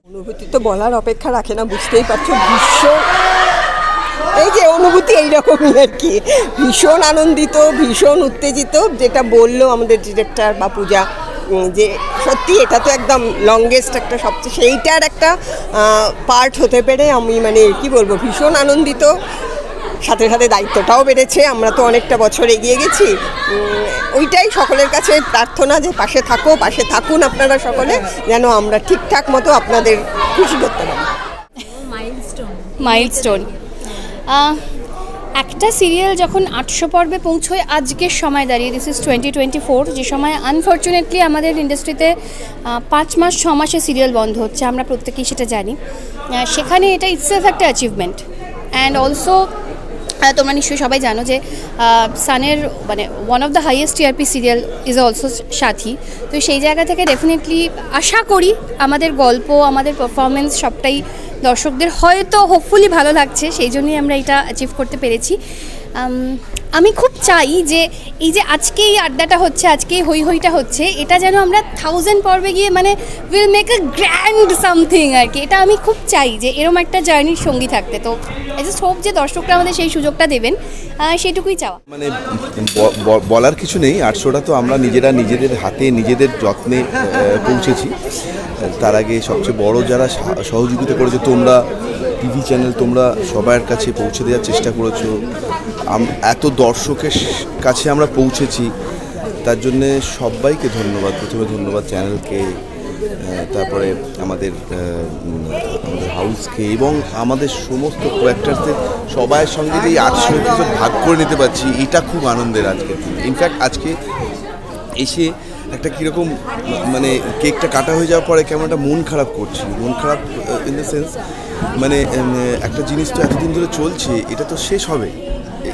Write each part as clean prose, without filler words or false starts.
অনুভূতি তো বলার অপেক্ষা রাখে না, বুঝতেই পারছো। ভীষণ এই যে অনুভূতি এইরকমই আর কি, ভীষণ আনন্দিত, ভীষণ উত্তেজিত। যেটা বললো আমাদের ডিরেক্টর বা পূজা, যে সত্যি এটা তো একদম লংগেস্ট একটা সবচেয়ে সেইটার একটা পার্ট হতে পেরে আমি মানে কি বলবো, ভীষণ আনন্দিত। সাথে সাথে দায়িত্বটাও বেড়েছে, আমরা তো অনেকটা বছর এগিয়ে গেছি। ওইটাই সকলের কাছে প্রার্থনা যে পাশে থাকুন আপনারা সকলে, যেন আমরা ঠিকঠাক মতো আপনাদের খুশি করতে পারি। মাইলস্টোন একটা সিরিয়াল যখন 800 পর্বে পৌঁছয় আজকের সময় দাঁড়িয়ে, দিস ইজ 2024, যে সময় আনফর্চুনেটলি আমাদের ইন্ডাস্ট্রিতে 5 মাস 6 মাসে সিরিয়াল বন্ধ হচ্ছে, আমরা প্রত্যেকেই সেটা জানি। সেখানে এটা ইটসেলফ একটা অ্যাচিভমেন্ট। অ্যান্ড অলসো তোমরা নিশ্চয়ই সবাই জানো যে সানের মানে one of the highest TRP serial is also সাথী। তো সেই জায়গা থেকে ডেফিনেটলি আশা করি আমাদের গল্প, আমাদের পারফরমেন্স সবটাই দর্শকদের হয়তো হোপফুলি ভালো লাগছে, সেই জন্যই আমরা এটা অ্যাচিভ করতে পেরেছি। আমি খুব চাই যে এই যে আজকে এই আড্ডাটা হচ্ছে, আজকে এই হইটা হচ্ছে, এটা যেন আমরা 1000 পর্বে গিয়ে মানে will make a grand something আর কি। এটা আমি খুব চাই যে এরকম একটা জার্নির সঙ্গী থাকতে। তো আই জাস্ট হোপ যে দর্শকরা আমাদের সেই সুযোগটা দেবেন, সেটুকুই চাওয়া। মানে বলার কিছু নেই, 800টা তো আমরা নিজেদের হাতে নিজেদের যত্নে পৌঁছেছি। তার আগে সবচেয়ে বড় যারা সহযোগিতা করেছে, তোমরা টিভি চ্যানেল, তোমরা সবার কাছে পৌঁছে দেওয়ার চেষ্টা করেছো। এত দর্শকের কাছে আমরা পৌঁছেছি, তার জন্যে সবাইকে ধন্যবাদ। প্রথমে ধন্যবাদ চ্যানেলকে, তারপরে আমাদের হাউসকে এবং আমাদের সমস্ত ক্যারেক্টারদের সবার সঙ্গে যে 800 এপিসোড ভাগ করে নিতে পারছি, এটা খুব আনন্দের আজকে। ইনফ্যাক্ট আজকে এসে একটা কীরকম মানে কেকটা কাটা হয়ে যাওয়ার পরে কেমন একটা মন খারাপ করছি। মন খারাপ ইন দ্য সেন্স মানে একটা জিনিস তো এতদিন ধরে চলছে, এটা তো শেষ হবে,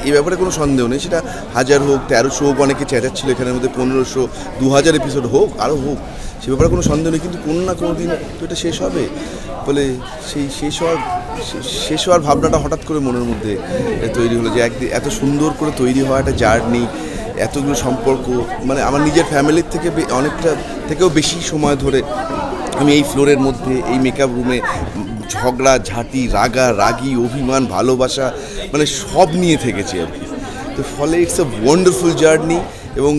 এই ব্যাপারে কোনো সন্দেহ নেই। সেটা 1000 হোক, 1300 হোক, অনেকে চেঁচাচ্ছিল এখানের মধ্যে 1500 2000 এপিসোড হোক, আরও হোক, সে ব্যাপারে কোনো সন্দেহ নেই। কিন্তু কোনো না কোনো দিন তো এটা শেষ হবে বলে সেই শেষ হওয়ার ভাবনাটা হঠাৎ করে মনের মধ্যে তৈরি হলো, যে একদিন এত সুন্দর করে তৈরি হওয়া একটা জার্নি, এতগুলো সম্পর্ক, মানে আমার নিজের ফ্যামিলির থেকে অনেকটা থেকেও বেশি সময় ধরে আমি এই ফ্লোরের মধ্যে, এই মেকআপ রুমে ঝগড়া ঝাঁটি, রাগি, অভিমান, ভালোবাসা, মানে সব নিয়ে থেকেছি আর কি। তো ফলে ইটস আ ওয়ান্ডারফুল জার্নি এবং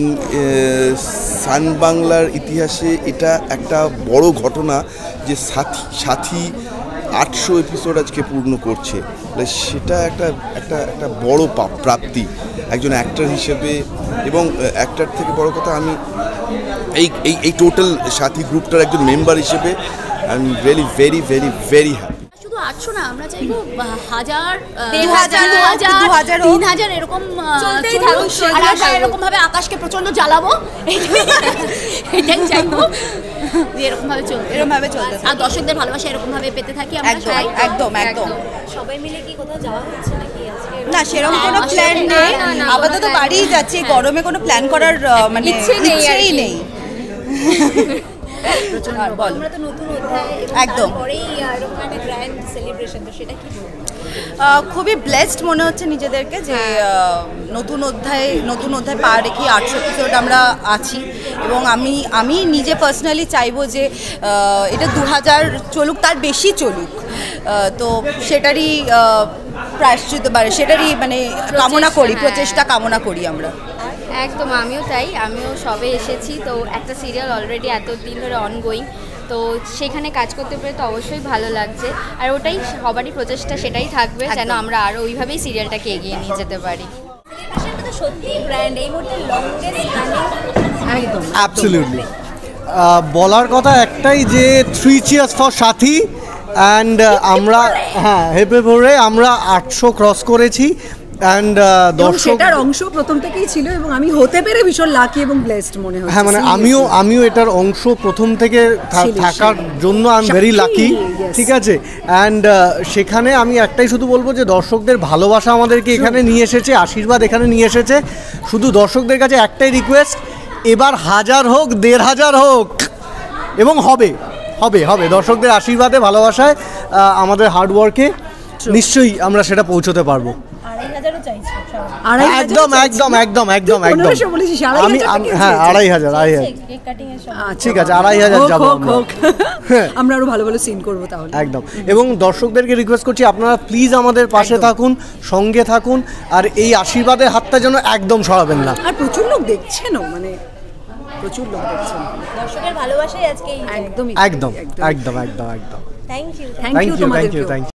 সান বাংলার ইতিহাসে এটা একটা বড় ঘটনা যে সাথী 800 এপিসোড আজকে পূর্ণ করছে। সেটা একটা বড় প্রাপ্তি একজন অ্যাক্টর হিসেবে, এবং অ্যাক্টর থেকে বড় কথা আমি এই টোটাল সাথী গ্রুপটার একজন মেম্বার হিসেবে I am really very very very happy. শুধু 800 না, আমরা চাইবো 1000, 3000 এরকম চলতেই থাকুক, আর আমরা এরকম ভাবে আকাশকে প্রচন্ড জ্বালাবো, এটাই চাইবো যে এরকম ভাবে চলতে, আর দর্শকদের ভালোবাসা এরকম ভাবে পেতে থাকি আমরা সবাই। একদম সবাই মিলে কি কোথাও যাওয়া হচ্ছে নাকি আজকে? না, সেরকম কোনো প্ল্যান নেই, আপাতত বাড়িই যাচ্ছি। গরমে কোনো প্ল্যান করার মানে ইচ্ছেই নেই। একদম খুবই ব্লেসড মনে হচ্ছে নিজেদেরকে যে নতুন অধ্যায় পা রেখে 800 এপিসোড আমরা আছি। এবং আমি নিজে পার্সোনালি চাইবো যে এটা 2000 চলুক, তার বেশি চলুক। তো সেটারই প্রায়শ্চিত, সেটারই মানে প্রচেষ্টা কামনা করি আমরা। একদম, আমিও তাই। আমিও সবে এসেছি, তো একটা সিরিয়াল অলরেডি এতদিন ধরে অনগোয়িং, তো সেখানে কাজ করতে পেরে তো অবশ্যই ভালো লাগছে। আর ওটাই সবারই প্রচেষ্টা, সেটাই থাকবে যেন আমরা আরও ওইভাবেই সিরিয়ালটাকে এগিয়ে নিয়ে যেতে পারি। অ্যাবসলিউটলি বলার কথা একটাই যে 3 cheers ফর সাথী। অ্যান্ড আমরা হেপে ভরে আমরা 800 ক্রস করেছি। অ্যান্ড দর্শকটার অংশ প্রথম থেকেই ছিল এবং আমি হতে পেরে ভীষণ লাকি এবং ব্লেসড মনে হচ্ছে। হ্যাঁ, মানে আমিও এটার অংশ প্রথম থেকে থাকার জন্য আই এম ভেরি লাকি। ঠিক আছে, অ্যান্ড সেখানে আমি একটাই শুধু বলবো যে দর্শকদের ভালোবাসা আমাদেরকে এখানে নিয়ে এসেছে, আশীর্বাদ এখানে নিয়ে এসেছে। শুধু দর্শকদের কাছে একটাই রিকোয়েস্ট, এবার 1000 হোক, 1500 হোক, এবং হবে দর্শকদের আশীর্বাদে, ভালোবাসায়, আমাদের হার্ডওয়ার্কে নিশ্চয়ই আমরা সেটা পৌঁছতে পারবো। 2500 চাইছি। একদম একদম একদম একদম একদম 1500 বলেছিস, 2500 আমি টাকা হ্যাঁ চেয়েছিস। 2500 কেক কাটিং এর সময় ঠিক আছে 2500 যাবো আমরা। আমরা আরো ভালো ভালো সিন করবো তাহলে। একদম এবং দর্শকদেরকে রিকোয়েস্ট করছি আপনারা প্লিজ আমাদের পাশে থাকুন, সঙ্গে থাকুন, আর এই আশীর্বাদের হাতটা যেন একদম সরাবেন না। আর প্রচুর লোক দেখছেনও, মানে প্রচুর লোক দেখছেন। দর্শকের ভালোবাসাই আজকে এই একদমই একদম একদম একদম একদম থ্যাংক ইউ থ্যাংক ইউ তোমাদেরকে। Thank you